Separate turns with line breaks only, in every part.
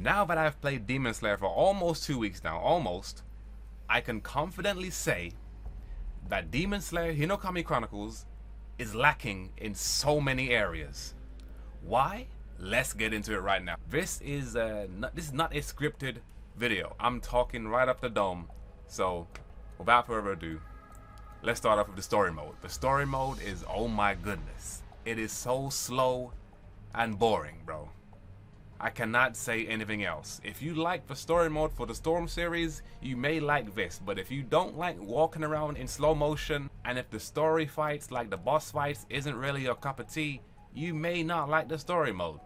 Now that I've played Demon Slayer for almost 2 weeks now, I can confidently say that Demon Slayer Hinokami Chronicles is lacking in so many areas. Why? Let's get into it right now. This is not a scripted video. I'm talking right up the dome. So, without further ado, let's start off with the story mode. The story mode is, oh my goodness, it is so slow and boring, bro. I cannot say anything else. If you like the story mode for the Storm series, you may like this, but if you don't like walking around in slow motion, and if the story fights, like the boss fights, isn't really your cup of tea, you may not like the story mode.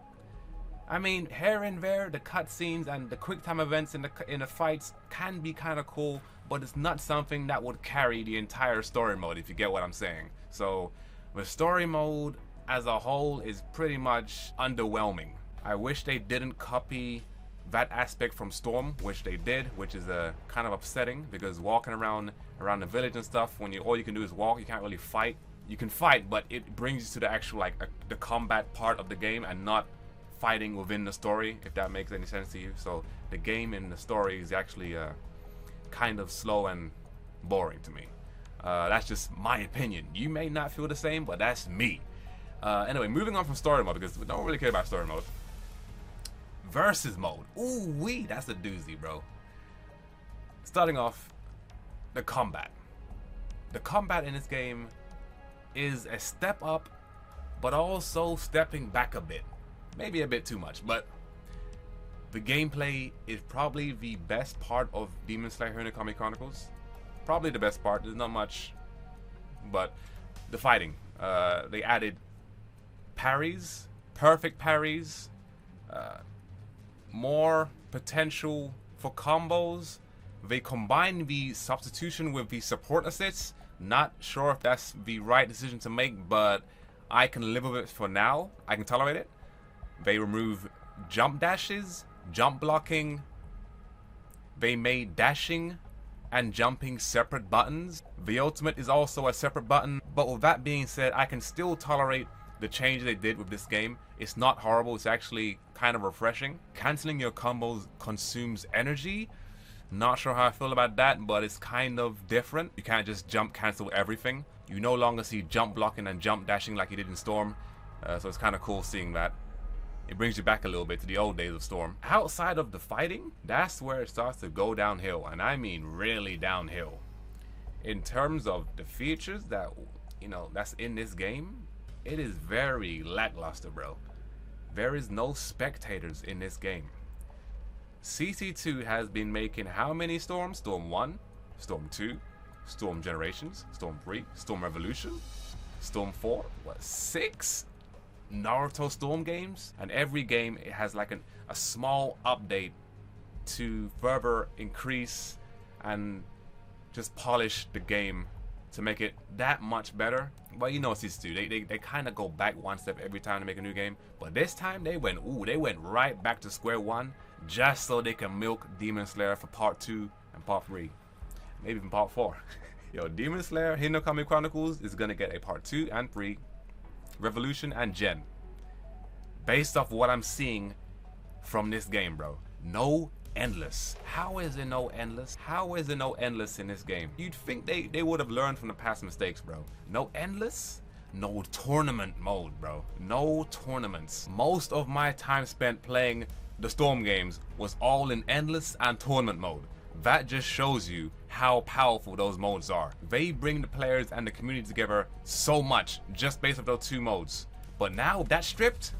I mean, here and there, the cutscenes and the quick time events in the fights can be kind of cool, but it's not something that would carry the entire story mode, if you get what I'm saying. So, the story mode as a whole is pretty much underwhelming. I wish they didn't copy that aspect from Storm, which they did, which is kind of upsetting, because walking around the village and stuff, when all you can do is walk, you can't really fight. You can fight, but it brings you to the actual the combat part of the game and not fighting within the story, if that makes any sense to you. So the game and the story is actually kind of slow and boring to me. That's just my opinion. You may not feel the same, but that's me. Anyway, moving on from story mode, because we don't really care about story mode. Versus mode. Ooh wee, that's a doozy, bro. Starting off, the combat. The combat in this game is a step up, but also stepping back a bit. Maybe a bit too much, but the gameplay is probably the best part of Demon Slayer Hinokami Chronicles. Probably the best part. There's not much, but the fighting. They added parries, perfect parries, more potential for combos. They combine the substitution with the support assists. Not sure if that's the right decision to make, but I can live with it for now. I can tolerate it. They remove jump dashes, jump blocking. They made dashing and jumping separate buttons. The ultimate is also a separate button, but with that being said, I can still tolerate the change they did with this game. It's not horrible, it's actually kind of refreshing. Canceling your combos consumes energy. Not sure how I feel about that, but it's kind of different. You can't just jump cancel everything. You no longer see jump blocking and jump dashing like you did in Storm, so it's kind of cool seeing that. It brings you back a little bit to the old days of Storm. Outside of the fighting, that's where it starts to go downhill, and I mean really downhill. In terms of the features that, that's in this game, it is very lackluster, bro. There is no spectators in this game. CC2 has been making how many Storms? Storm 1, Storm 2, Storm Generations, Storm 3, Storm Revolution, Storm 4, what, 6 Naruto Storm games? And every game, it has like a small update to further increase and just polish the game to make it that much better. But you know what these do, they kind of go back one step every time to make a new game. But this time they went right back to square one, just so they can milk Demon Slayer for part 2 and part 3, maybe even part 4. Yo, Demon Slayer Hinokami Chronicles is gonna get a part 2 and 3, Revolution and Gen, based off what I'm seeing from this game, bro. No endless. How is it no endless? How is it no endless in this game? You'd think they would have learned from the past mistakes, bro. No endless? No tournament mode, bro. No tournaments. Most of my time spent playing the Storm games was all in endless and tournament mode. That just shows you how powerful those modes are. They bring the players and the community together so much just based off those 2 modes. But now that stripped,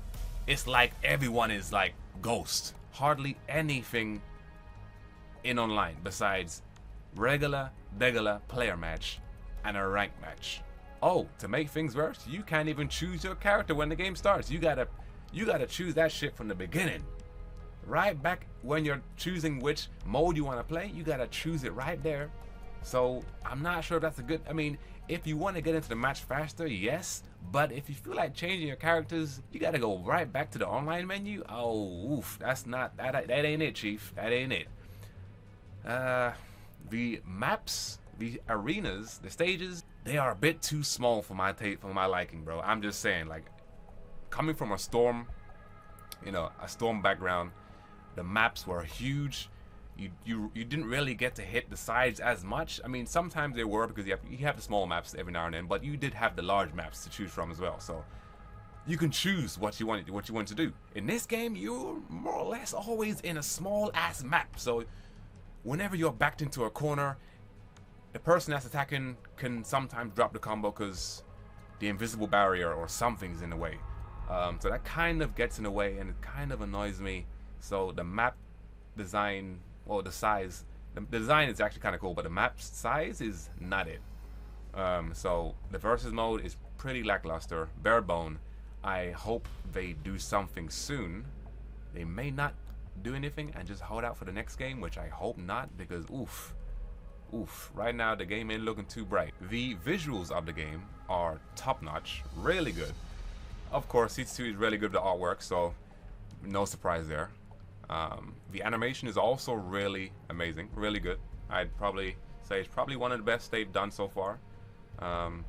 it's like everyone is like Ghost. Hardly anything in online besides regular player match and a rank match. Oh, to make things worse, you can't even choose your character when the game starts. You gotta choose that shit from the beginning. Right back when you're choosing which mode you want to play, you gotta choose it right there. So I'm not sure if that's a good, I mean, if you want to get into the match faster, yes, but if you feel like changing your characters, you gotta go right back to the online menu. Oh, oof, that's not, that ain't it, chief, that ain't it. The maps, the arenas, the stages, they are a bit too small for my liking, bro. I'm just saying, like, coming from a Storm, a Storm background, The maps were huge. You didn't really get to hit the sides as much. I mean, sometimes they were because you have the small maps every now and then, but you did have the large maps to choose from as well. So you can choose what you want to do. In this game, you're more or less always in a small ass map. So whenever you're backed into a corner, the person that's attacking can sometimes drop the combo because the invisible barrier or something's in the way. So that kind of gets in the way and it kind of annoys me. So the map design, or the size, the design is actually kind of cool, but the map size is not it. So the versus mode is pretty lackluster, bare bone. I hope they do something soon. They may not do anything and just hold out for the next game, which I hope not, because oof, right now the game ain't looking too bright. The visuals of the game are top notch, really good. Of course, C2 is really good with the artwork, so no surprise there. The animation is also really amazing, really good. I'd probably say it's probably one of the best they've done so far. And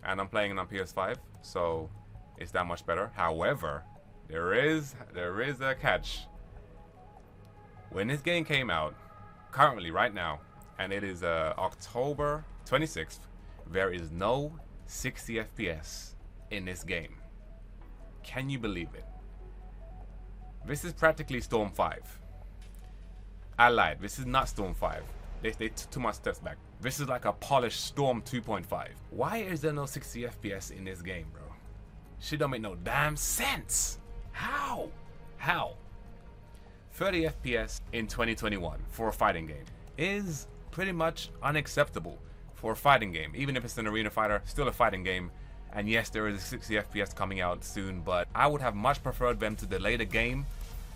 I'm playing it on PS5, so it's that much better. However, there is a catch. When this game came out, currently right now, and it is October 26th, there is no 60 FPS in this game. Can you believe it? This is practically Storm 5. I lied, this is not Storm 5. They took too much steps back. This is like a polished Storm 2.5. Why is there no 60 FPS in this game, bro? Shit don't make no damn sense. How? 30 FPS in 2021 for a fighting game is pretty much unacceptable for a fighting game. Even if it's an arena fighter, still a fighting game. And yes, there is a 60 FPS coming out soon, but I would have much preferred them to delay the game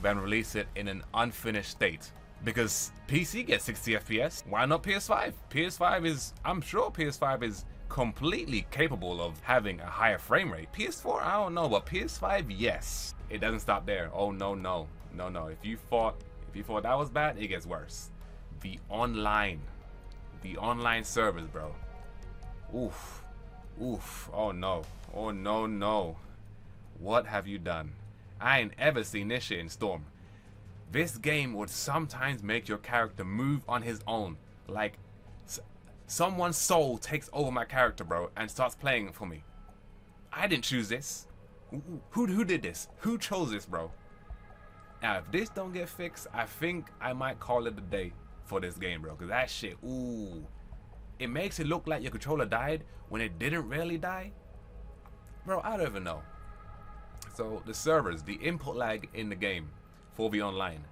than release it in an unfinished state. Because PC gets 60 FPS, why not PS5? PS5 is, I'm sure PS5 is completely capable of having a higher frame rate. PS4, I don't know, but PS5, yes. It doesn't stop there. Oh no. If you thought that was bad, it gets worse. The online servers, bro. Oof. Oh no. What have you done? I ain't ever seen this shit in Storm. This game would sometimes make your character move on his own. Like, someone's soul takes over my character, bro, and starts playing for me. I didn't choose this. Who did this? Who chose this, bro? Now, if this don't get fixed, I think I might call it a day for this game, bro. Because that shit, ooh. It makes it look like your controller died when it didn't really die. Bro, I don't even know. So, the servers, the input lag in the game for the online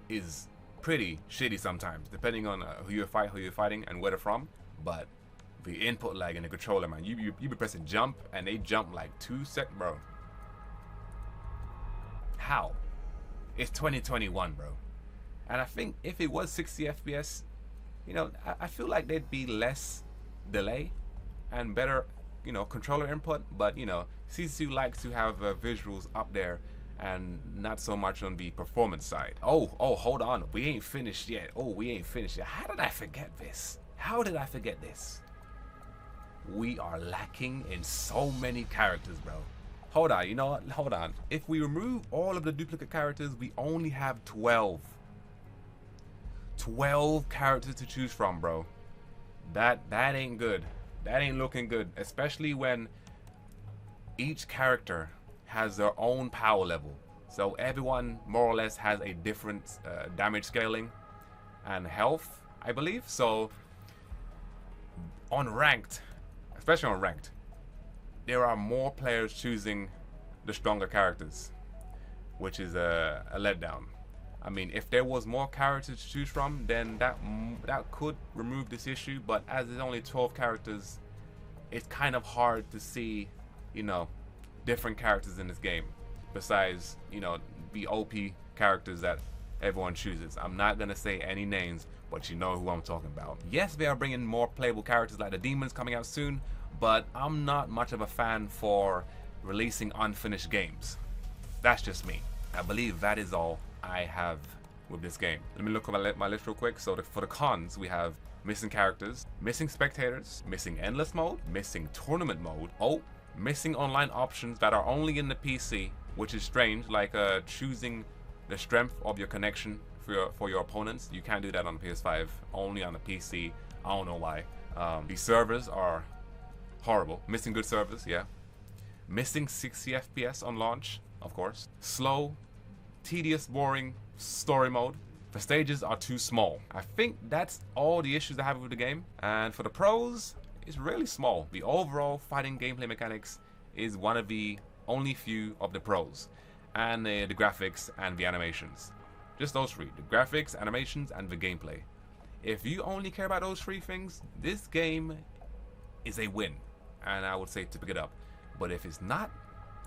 is pretty shitty sometimes, depending on who you're fighting and where they're from. But the input lag in the controller, man, you be pressing jump and they jump like 2 seconds, bro. How? It's 2021, bro. And I think if it was 60 FPS, you know, I feel like there'd be less delay and better, you know, controller input. But, you know, CC likes to have visuals up there and not so much on the performance side. Oh, hold on. We ain't finished yet. How did I forget this? We are lacking in so many characters, bro. Hold on, you know what? Hold on. If we remove all of the duplicate characters, we only have 12. 12 characters to choose from, bro. That ain't good. That ain't looking good. Especially when each character has their own power level. So everyone more or less has a different damage scaling and health, I believe. So on ranked, especially on ranked, there are more players choosing the stronger characters, which is a letdown. I mean, if there was more characters to choose from, then that could remove this issue. But as there's only 12 characters, it's kind of hard to see, you know, different characters in this game. Besides, you know, the OP characters that everyone chooses. I'm not gonna say any names, but you know who I'm talking about. Yes, they are bringing more playable characters like the demons coming out soon, but I'm not much of a fan for releasing unfinished games. That's just me. I believe that is all I have with this game. Let me look at my list real quick. So for the cons, we have missing characters, missing spectators, missing endless mode, missing tournament mode, missing online options that are only in the PC, which is strange, like choosing the strength of your connection for your opponents. You can't do that on the PS5, only on the PC. I don't know why. The servers are horrible. Missing good servers, yeah. Missing 60 FPS on launch, of course. Slow, tedious, boring story mode. The stages are too small. I think that's all the issues I have with the game. And for the pros, it's really small. The overall fighting gameplay mechanics is one of the only few of the pros. And the graphics and the animations. Just those three. The graphics, animations, and the gameplay. If you only care about those three things, this game is a win. And I would say to pick it up. But if it's not,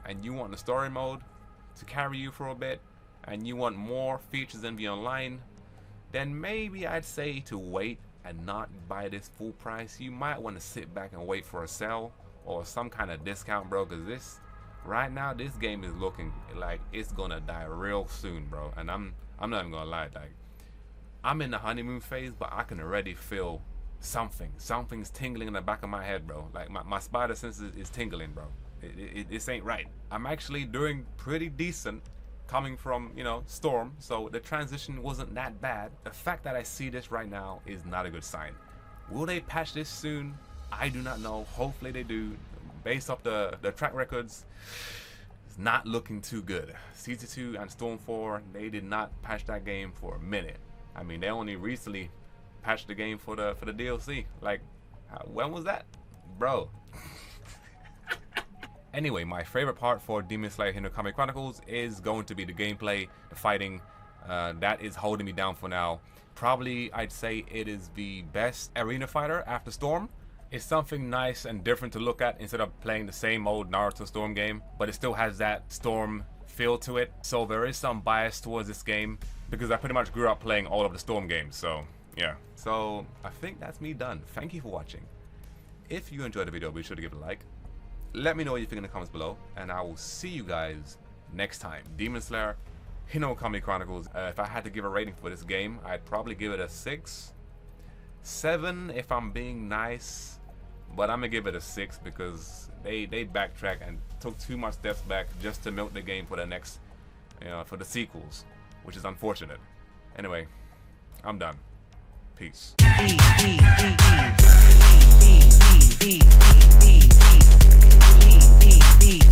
and you want the story mode to carry you for a bit, and you want more features in the online, then maybe I'd say to wait and not buy this full price. You might want to sit back and wait for a sale or some kind of discount, bro, because this right now this game is looking like it's gonna die real soon, bro. And I'm not even gonna lie, like I'm in the honeymoon phase, but I can already feel something's tingling in the back of my head, bro. Like my spider senses is tingling, bro. This ain't right. I'm actually doing pretty decent coming from, you know, Storm, so the transition wasn't that bad. The fact that I see this right now is not a good sign. Will they patch this soon? I do not know. Hopefully they do. Based off the track records, it's not looking too good. Season 2 and Storm 4, they did not patch that game for a minute. I mean, they only recently patched the game for the DLC. Like, when was that, bro? Anyway, my favorite part for Demon Slayer Hinokami Chronicles is going to be the gameplay, the fighting. That is holding me down for now. Probably, I'd say it is the best arena fighter after Storm. It's something nice and different to look at instead of playing the same old Naruto Storm game, but it still has that Storm feel to it. So there is some bias towards this game because I pretty much grew up playing all of the Storm games, so yeah. So I think that's me done. Thank you for watching. If you enjoyed the video, be sure to give it a like. Let me know what you think in the comments below, and I will see you guys next time. Demon Slayer Hinokami Chronicles. If I had to give a rating for this game, I'd probably give it a 6. 7 if I'm being nice, but I'm gonna give it a 6 because they backtracked and took too much steps back just to milk the game for the next, you know, for the sequels, which is unfortunate. Anyway, I'm done. Peace. Beat.